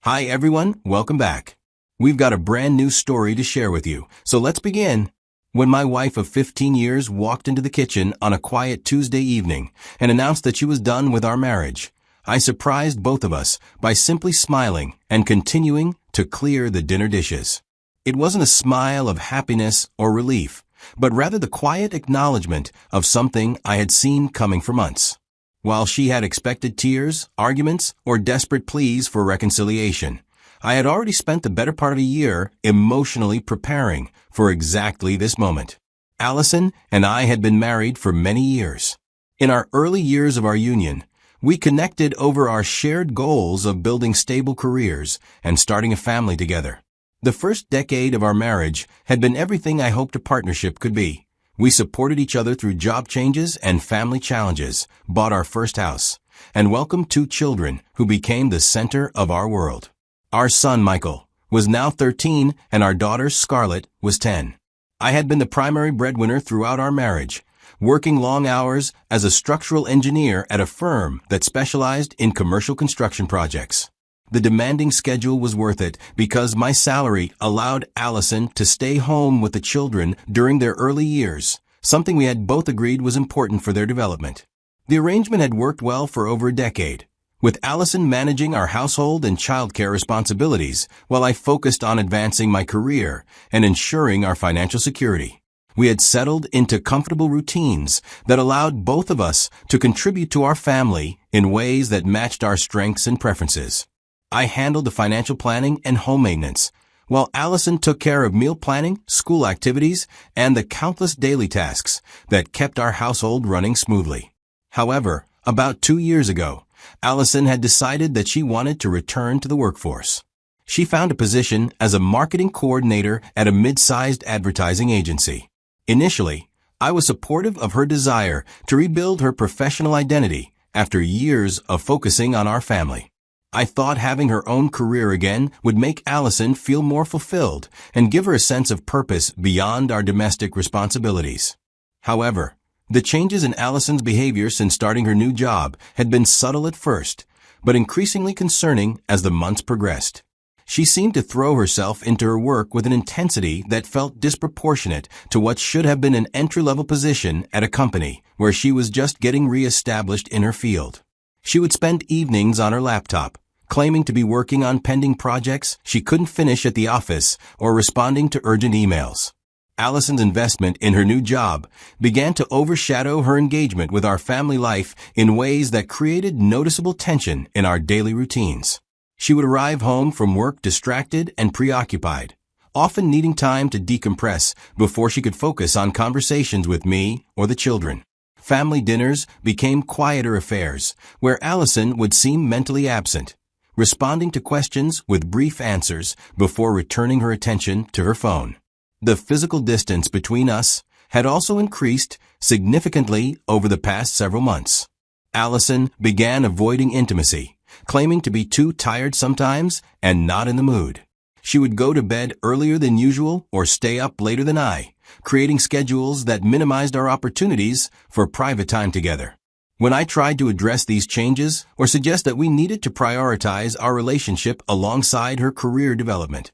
Hi everyone, welcome back. We've got a brand new story to share with you, so let's begin. When my wife of 15 years walked into the kitchen on a quiet Tuesday evening and announced that she was done with our marriage, I surprised both of us by simply smiling and continuing to clear the dinner dishes. It wasn't a smile of happiness or relief, but rather the quiet acknowledgement of something I had seen coming for months. While she had expected tears, arguments, or desperate pleas for reconciliation, I had already spent the better part of a year emotionally preparing for exactly this moment. Allison and I had been married for many years. In our early years of our union, we connected over our shared goals of building stable careers and starting a family together. The first decade of our marriage had been everything I hoped a partnership could be. We supported each other through job changes and family challenges, bought our first house, and welcomed 2 children who became the center of our world. Our son, Michael, was now 13 and our daughter, Scarlett, was 10. I had been the primary breadwinner throughout our marriage, working long hours as a structural engineer at a firm that specialized in commercial construction projects. The demanding schedule was worth it because my salary allowed Allison to stay home with the children during their early years, something we had both agreed was important for their development. The arrangement had worked well for over a decade, with Allison managing our household and childcare responsibilities while I focused on advancing my career and ensuring our financial security. We had settled into comfortable routines that allowed both of us to contribute to our family in ways that matched our strengths and preferences. I handled the financial planning and home maintenance, while Allison took care of meal planning, school activities, and the countless daily tasks that kept our household running smoothly. However, about 2 years ago, Allison had decided that she wanted to return to the workforce. She found a position as a marketing coordinator at a mid-sized advertising agency. Initially, I was supportive of her desire to rebuild her professional identity after years of focusing on our family. I thought having her own career again would make Allison feel more fulfilled and give her a sense of purpose beyond our domestic responsibilities. However, the changes in Allison's behavior since starting her new job had been subtle at first, but increasingly concerning as the months progressed. She seemed to throw herself into her work with an intensity that felt disproportionate to what should have been an entry-level position at a company where she was just getting re-established in her field. She would spend evenings on her laptop, claiming to be working on pending projects she couldn't finish at the office or responding to urgent emails. Allison's investment in her new job began to overshadow her engagement with our family life in ways that created noticeable tension in our daily routines. She would arrive home from work distracted and preoccupied, often needing time to decompress before she could focus on conversations with me or the children. Family dinners became quieter affairs, where Allison would seem mentally absent, responding to questions with brief answers before returning her attention to her phone. The physical distance between us had also increased significantly over the past several months. Allison began avoiding intimacy, claiming to be too tired sometimes and not in the mood. She would go to bed earlier than usual or stay up later than I, creating schedules that minimized our opportunities for private time together. When I tried to address these changes or suggest that we needed to prioritize our relationship alongside her career development,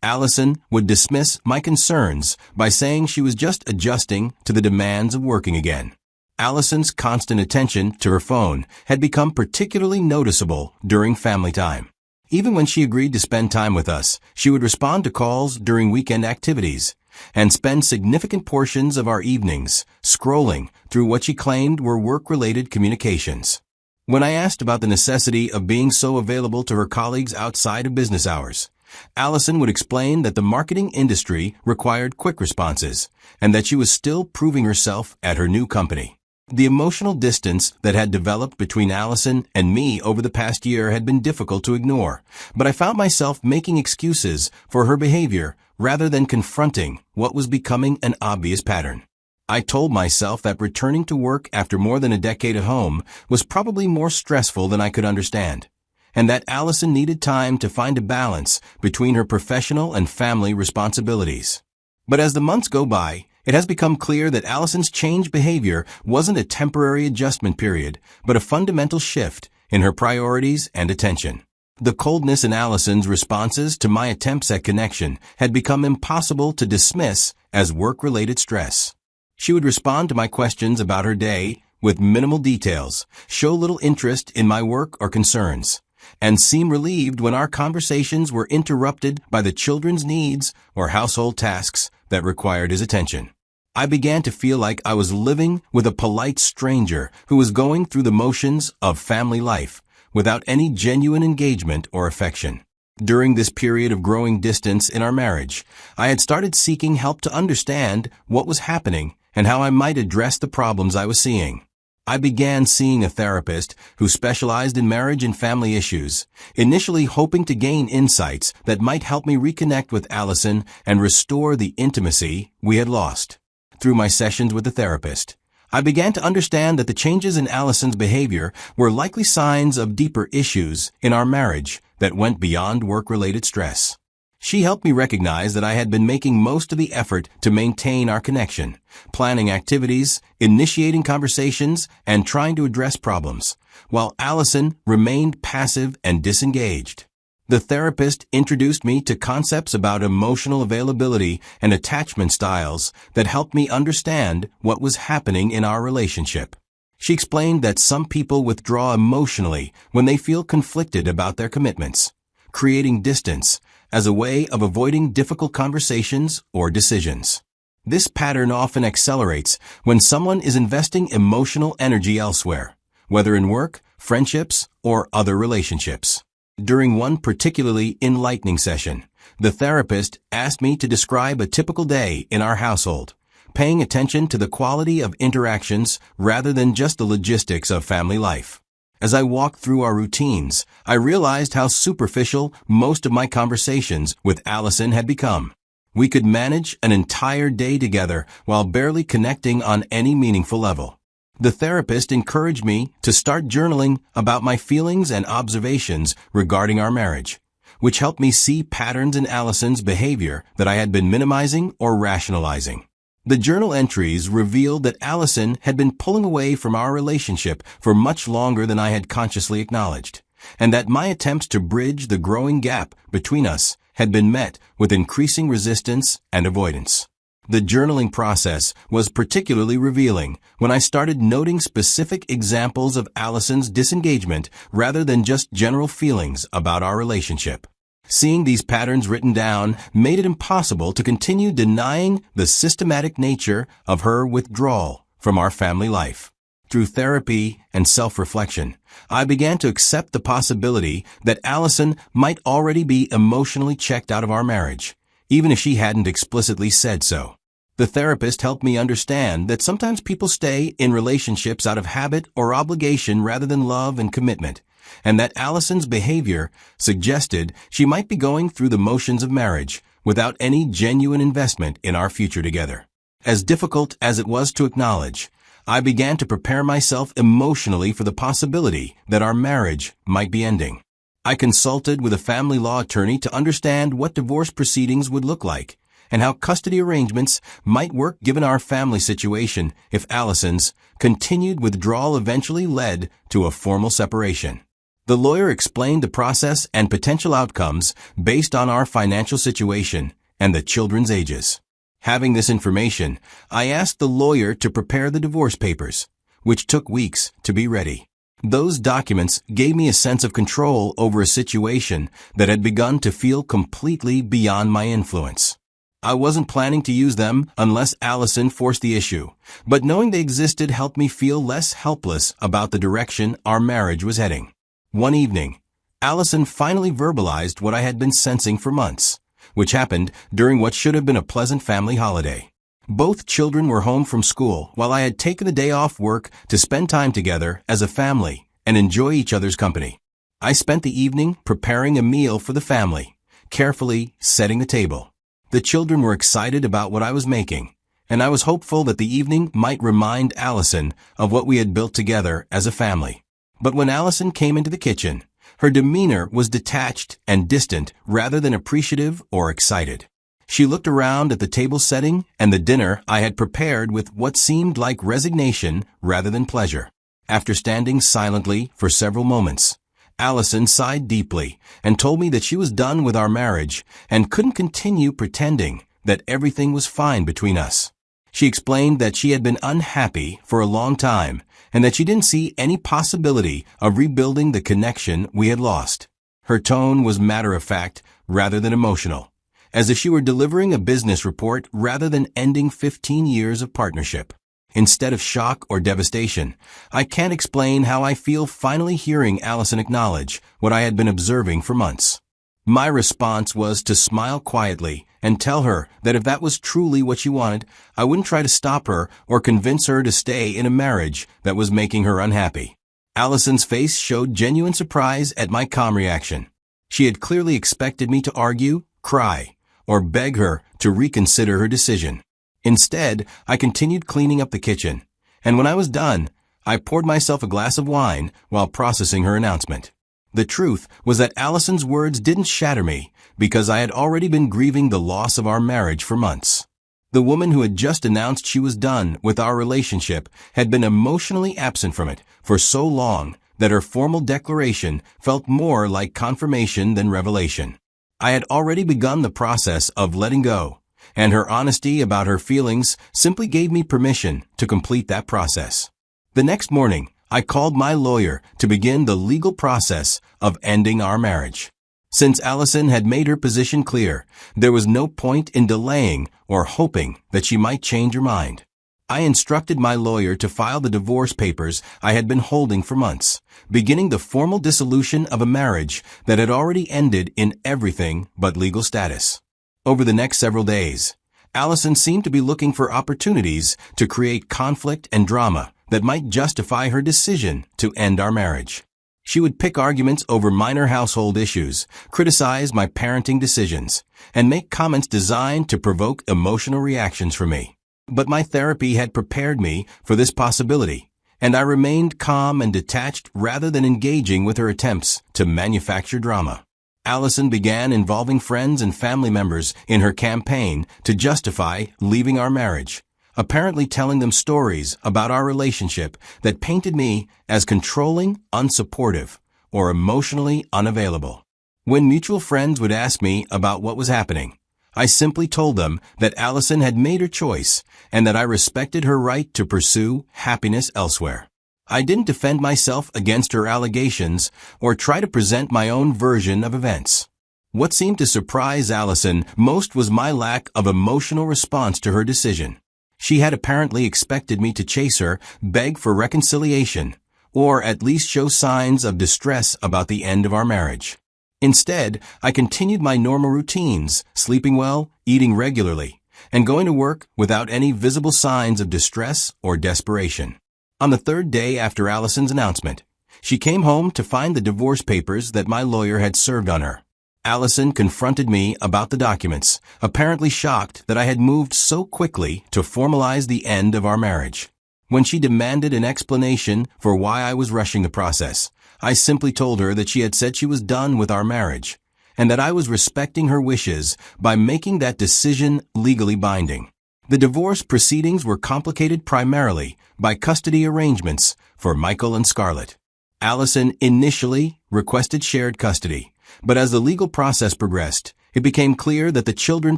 Allison would dismiss my concerns by saying she was just adjusting to the demands of working again. Allison's constant attention to her phone had become particularly noticeable during family time. Even when she agreed to spend time with us, she would respond to calls during weekend activities and spend significant portions of our evenings scrolling through what she claimed were work-related communications. When I asked about the necessity of being so available to her colleagues outside of business hours, Allison would explain that the marketing industry required quick responses and that she was still proving herself at her new company. The emotional distance that had developed between Allison and me over the past year had been difficult to ignore, but I found myself making excuses for her behavior rather than confronting what was becoming an obvious pattern. I told myself that returning to work after more than a decade at home was probably more stressful than I could understand, and that Allison needed time to find a balance between her professional and family responsibilities. But as the months go by, it has become clear that Allison's changed behavior wasn't a temporary adjustment period, but a fundamental shift in her priorities and attention. The coldness in Allison's responses to my attempts at connection had become impossible to dismiss as work-related stress. She would respond to my questions about her day with minimal details, show little interest in my work or concerns, and seem relieved when our conversations were interrupted by the children's needs or household tasks that required his attention. I began to feel like I was living with a polite stranger who was going through the motions of family life without any genuine engagement or affection. During this period of growing distance in our marriage, I had started seeking help to understand what was happening and how I might address the problems I was seeing. I began seeing a therapist who specialized in marriage and family issues, initially hoping to gain insights that might help me reconnect with Allison and restore the intimacy we had lost. Through my sessions with the therapist, I began to understand that the changes in Allison's behavior were likely signs of deeper issues in our marriage that went beyond work-related stress. She helped me recognize that I had been making most of the effort to maintain our connection, planning activities, initiating conversations, and trying to address problems, while Allison remained passive and disengaged. The therapist introduced me to concepts about emotional availability and attachment styles that helped me understand what was happening in our relationship. She explained that some people withdraw emotionally when they feel conflicted about their commitments, creating distance as a way of avoiding difficult conversations or decisions. This pattern often accelerates when someone is investing emotional energy elsewhere, whether in work, friendships, or other relationships. During one particularly enlightening session, the therapist asked me to describe a typical day in our household, paying attention to the quality of interactions rather than just the logistics of family life. As I walked through our routines, I realized how superficial most of my conversations with Allison had become. We could manage an entire day together while barely connecting on any meaningful level. The therapist encouraged me to start journaling about my feelings and observations regarding our marriage, which helped me see patterns in Allison's behavior that I had been minimizing or rationalizing. The journal entries revealed that Allison had been pulling away from our relationship for much longer than I had consciously acknowledged, and that my attempts to bridge the growing gap between us had been met with increasing resistance and avoidance. The journaling process was particularly revealing when I started noting specific examples of Allison's disengagement rather than just general feelings about our relationship. Seeing these patterns written down made it impossible to continue denying the systematic nature of her withdrawal from our family life. Through therapy and self-reflection, I began to accept the possibility that Allison might already be emotionally checked out of our marriage, even if she hadn't explicitly said so. The therapist helped me understand that sometimes people stay in relationships out of habit or obligation rather than love and commitment, and that Allison's behavior suggested she might be going through the motions of marriage without any genuine investment in our future together. As difficult as it was to acknowledge, I began to prepare myself emotionally for the possibility that our marriage might be ending. I consulted with a family law attorney to understand what divorce proceedings would look like and how custody arrangements might work given our family situation if Allison's continued withdrawal eventually led to a formal separation. The lawyer explained the process and potential outcomes based on our financial situation and the children's ages. Having this information, I asked the lawyer to prepare the divorce papers, which took weeks to be ready. Those documents gave me a sense of control over a situation that had begun to feel completely beyond my influence. I wasn't planning to use them unless Allison forced the issue, but knowing they existed helped me feel less helpless about the direction our marriage was heading. One evening, Allison finally verbalized what I had been sensing for months, which happened during what should have been a pleasant family holiday. Both children were home from school while I had taken the day off work to spend time together as a family and enjoy each other's company. I spent the evening preparing a meal for the family, carefully setting the table. The children were excited about what I was making, and I was hopeful that the evening might remind Allison of what we had built together as a family. But when Allison came into the kitchen, her demeanor was detached and distant rather than appreciative or excited. She looked around at the table setting and the dinner I had prepared with what seemed like resignation rather than pleasure. After standing silently for several moments, Allison sighed deeply and told me that she was done with our marriage and couldn't continue pretending that everything was fine between us. She explained that she had been unhappy for a long time and that she didn't see any possibility of rebuilding the connection we had lost. Her tone was matter-of-fact rather than emotional, as if she were delivering a business report rather than ending 15 years of partnership. Instead of shock or devastation, I can't explain how I feel finally hearing Allison acknowledge what I had been observing for months. My response was to smile quietly and tell her that if that was truly what she wanted, I wouldn't try to stop her or convince her to stay in a marriage that was making her unhappy. Allison's face showed genuine surprise at my calm reaction. She had clearly expected me to argue, cry, or beg her to reconsider her decision. Instead, I continued cleaning up the kitchen, and when I was done, I poured myself a glass of wine while processing her announcement. The truth was that Allison's words didn't shatter me because I had already been grieving the loss of our marriage for months. The woman who had just announced she was done with our relationship had been emotionally absent from it for so long that her formal declaration felt more like confirmation than revelation. I had already begun the process of letting go, and her honesty about her feelings simply gave me permission to complete that process. The next morning, I called my lawyer to begin the legal process of ending our marriage. Since Allison had made her position clear, there was no point in delaying or hoping that she might change her mind. I instructed my lawyer to file the divorce papers I had been holding for months, beginning the formal dissolution of a marriage that had already ended in everything but legal status. Over the next several days, Allison seemed to be looking for opportunities to create conflict and drama that might justify her decision to end our marriage. She would pick arguments over minor household issues, criticize my parenting decisions, and make comments designed to provoke emotional reactions from me. But my therapy had prepared me for this possibility, and I remained calm and detached rather than engaging with her attempts to manufacture drama. Allison began involving friends and family members in her campaign to justify leaving our marriage, apparently telling them stories about our relationship that painted me as controlling, unsupportive, or emotionally unavailable. When mutual friends would ask me about what was happening, I simply told them that Allison had made her choice and that I respected her right to pursue happiness elsewhere. I didn't defend myself against her allegations or try to present my own version of events. What seemed to surprise Allison most was my lack of emotional response to her decision. She had apparently expected me to chase her, beg for reconciliation, or at least show signs of distress about the end of our marriage. Instead, I continued my normal routines, sleeping well, eating regularly, and going to work without any visible signs of distress or desperation. On the third day after Allison's announcement, she came home to find the divorce papers that my lawyer had served on her. Allison confronted me about the documents, apparently shocked that I had moved so quickly to formalize the end of our marriage. When she demanded an explanation for why I was rushing the process, I simply told her that she had said she was done with our marriage, and that I was respecting her wishes by making that decision legally binding. The divorce proceedings were complicated primarily by custody arrangements for Michael and Scarlett. Allison initially requested shared custody, but as the legal process progressed, it became clear that the children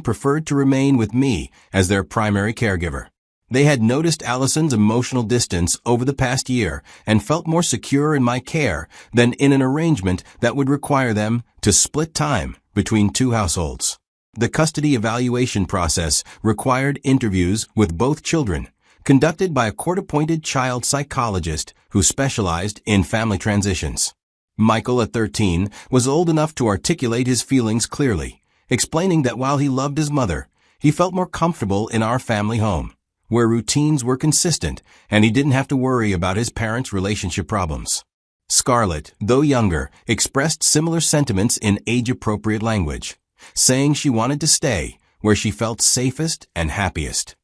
preferred to remain with me as their primary caregiver. They had noticed Allison's emotional distance over the past year and felt more secure in my care than in an arrangement that would require them to split time between two households. The custody evaluation process required interviews with both children, conducted by a court-appointed child psychologist who specialized in family transitions. Michael, at 13, was old enough to articulate his feelings clearly, explaining that while he loved his mother, he felt more comfortable in our family home, where routines were consistent and he didn't have to worry about his parents' relationship problems. Scarlett, though younger, expressed similar sentiments in age-appropriate language, saying she wanted to stay where she felt safest and happiest.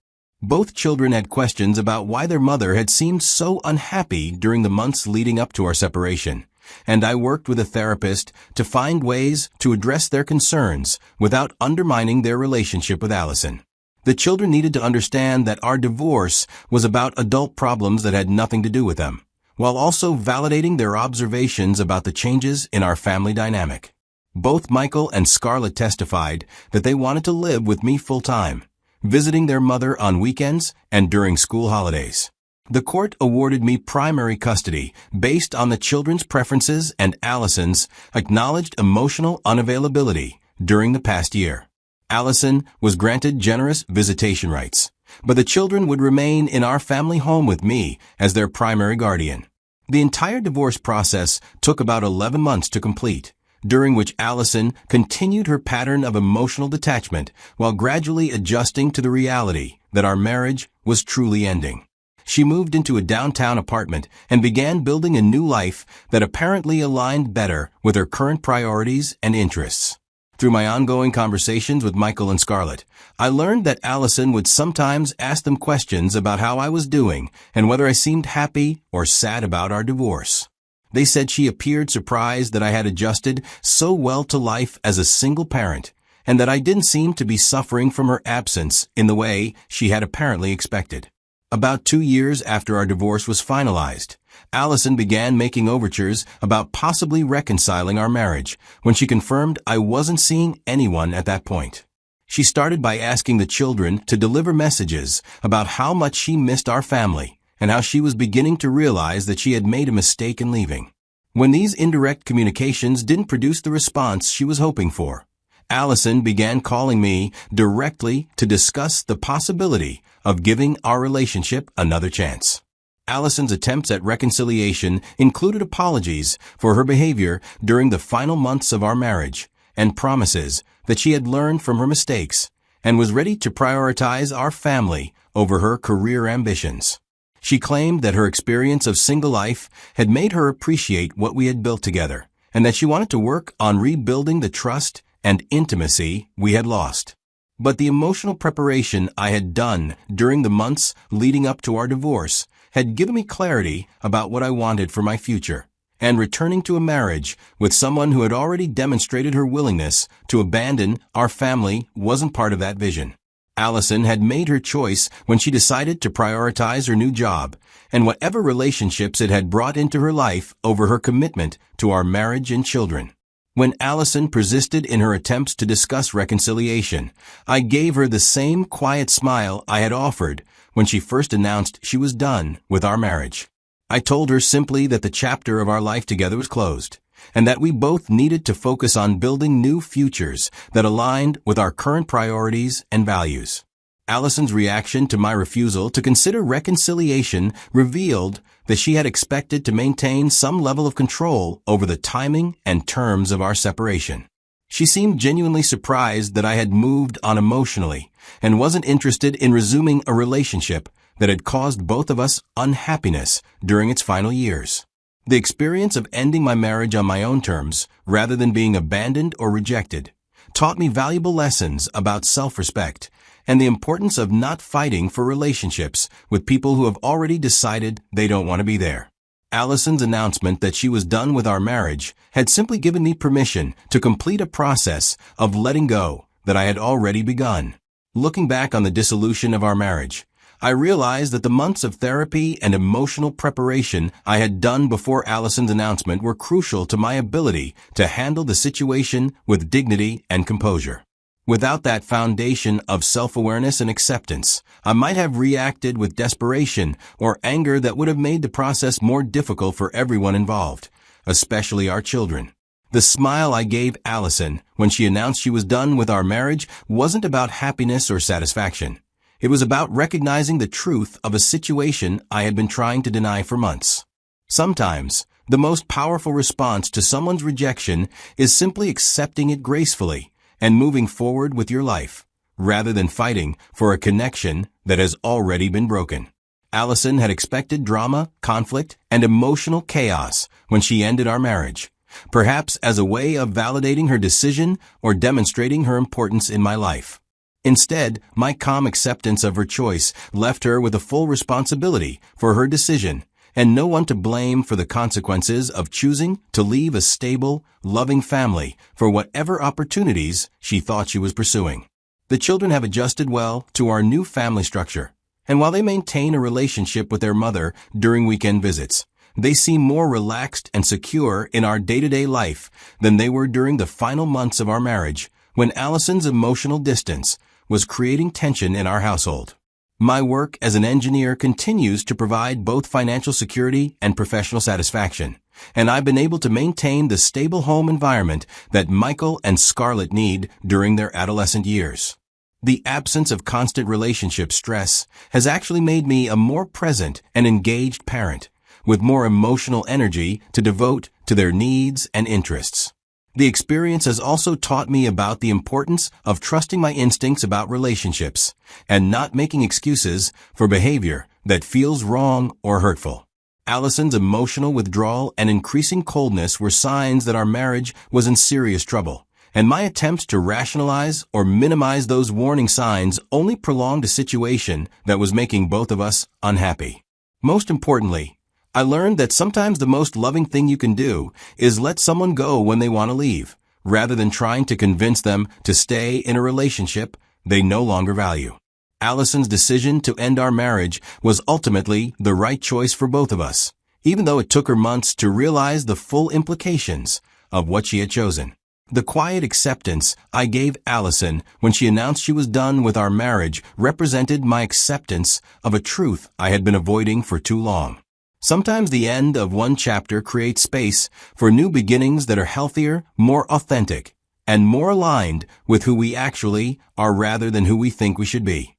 Both children had questions about why their mother had seemed so unhappy during the months leading up to our separation, and I worked with a therapist to find ways to address their concerns without undermining their relationship with Allison. The children needed to understand that our divorce was about adult problems that had nothing to do with them, while also validating their observations about the changes in our family dynamic. Both Michael and Scarlett testified that they wanted to live with me full-time, visiting their mother on weekends and during school holidays. The court awarded me primary custody based on the children's preferences and Allison's acknowledged emotional unavailability during the past year. Allison was granted generous visitation rights, but the children would remain in our family home with me as their primary guardian. The entire divorce process took about 11 months to complete, during which Allison continued her pattern of emotional detachment while gradually adjusting to the reality that our marriage was truly ending. She moved into a downtown apartment and began building a new life that apparently aligned better with her current priorities and interests. Through my ongoing conversations with Michael and Scarlett, I learned that Allison would sometimes ask them questions about how I was doing and whether I seemed happy or sad about our divorce. They said she appeared surprised that I had adjusted so well to life as a single parent and that I didn't seem to be suffering from her absence in the way she had apparently expected. About 2 years after our divorce was finalized, Allison began making overtures about possibly reconciling our marriage when she confirmed I wasn't seeing anyone at that point. She started by asking the children to deliver messages about how much she missed our family and how she was beginning to realize that she had made a mistake in leaving. When these indirect communications didn't produce the response she was hoping for, Allison began calling me directly to discuss the possibility of giving our relationship another chance. Allison's attempts at reconciliation included apologies for her behavior during the final months of our marriage and promises that she had learned from her mistakes and was ready to prioritize our family over her career ambitions. She claimed that her experience of single life had made her appreciate what we had built together and that she wanted to work on rebuilding the trust and intimacy we had lost. But the emotional preparation I had done during the months leading up to our divorce had given me clarity about what I wanted for my future, and returning to a marriage with someone who had already demonstrated her willingness to abandon our family wasn't part of that vision. Allison had made her choice when she decided to prioritize her new job and whatever relationships it had brought into her life over her commitment to our marriage and children. When Allison persisted in her attempts to discuss reconciliation, I gave her the same quiet smile I had offered when she first announced she was done with our marriage. I told her simply that the chapter of our life together was closed, and that we both needed to focus on building new futures that aligned with our current priorities and values. Allison's reaction to my refusal to consider reconciliation revealed that she had expected to maintain some level of control over the timing and terms of our separation. She seemed genuinely surprised that I had moved on emotionally and wasn't interested in resuming a relationship that had caused both of us unhappiness during its final years. The experience of ending my marriage on my own terms, rather than being abandoned or rejected, taught me valuable lessons about self-respect and the importance of not fighting for relationships with people who have already decided they don't want to be there. Allison's announcement that she was done with our marriage had simply given me permission to complete a process of letting go that I had already begun. Looking back on the dissolution of our marriage, I realized that the months of therapy and emotional preparation I had done before Allison's announcement were crucial to my ability to handle the situation with dignity and composure. Without that foundation of self-awareness and acceptance, I might have reacted with desperation or anger that would have made the process more difficult for everyone involved, especially our children. The smile I gave Allison when she announced she was done with our marriage wasn't about happiness or satisfaction. It was about recognizing the truth of a situation I had been trying to deny for months. Sometimes, the most powerful response to someone's rejection is simply accepting it gracefully and moving forward with your life, rather than fighting for a connection that has already been broken. Allison had expected drama, conflict, and emotional chaos when she ended our marriage, perhaps as a way of validating her decision or demonstrating her importance in my life. Instead, my calm acceptance of her choice left her with a full responsibility for her decision and no one to blame for the consequences of choosing to leave a stable, loving family for whatever opportunities she thought she was pursuing. The children have adjusted well to our new family structure, and while they maintain a relationship with their mother during weekend visits, They seem more relaxed and secure in our day-to-day life than they were during the final months of our marriage, when Allison's emotional distance was creating tension in our household. My work as an engineer continues to provide both financial security and professional satisfaction, and I've been able to maintain the stable home environment that Michael and Scarlett need during their adolescent years. The absence of constant relationship stress has actually made me a more present and engaged parent, with more emotional energy to devote to their needs and interests. The experience has also taught me about the importance of trusting my instincts about relationships and not making excuses for behavior that feels wrong or hurtful. Allison's emotional withdrawal and increasing coldness were signs that our marriage was in serious trouble, and my attempts to rationalize or minimize those warning signs only prolonged a situation that was making both of us unhappy. Most importantly, I learned that sometimes the most loving thing you can do is let someone go when they want to leave, rather than trying to convince them to stay in a relationship they no longer value. Allison's decision to end our marriage was ultimately the right choice for both of us, even though it took her months to realize the full implications of what she had chosen. The quiet acceptance I gave Allison when she announced she was done with our marriage represented my acceptance of a truth I had been avoiding for too long. Sometimes the end of one chapter creates space for new beginnings that are healthier, more authentic, and more aligned with who we actually are rather than who we think we should be.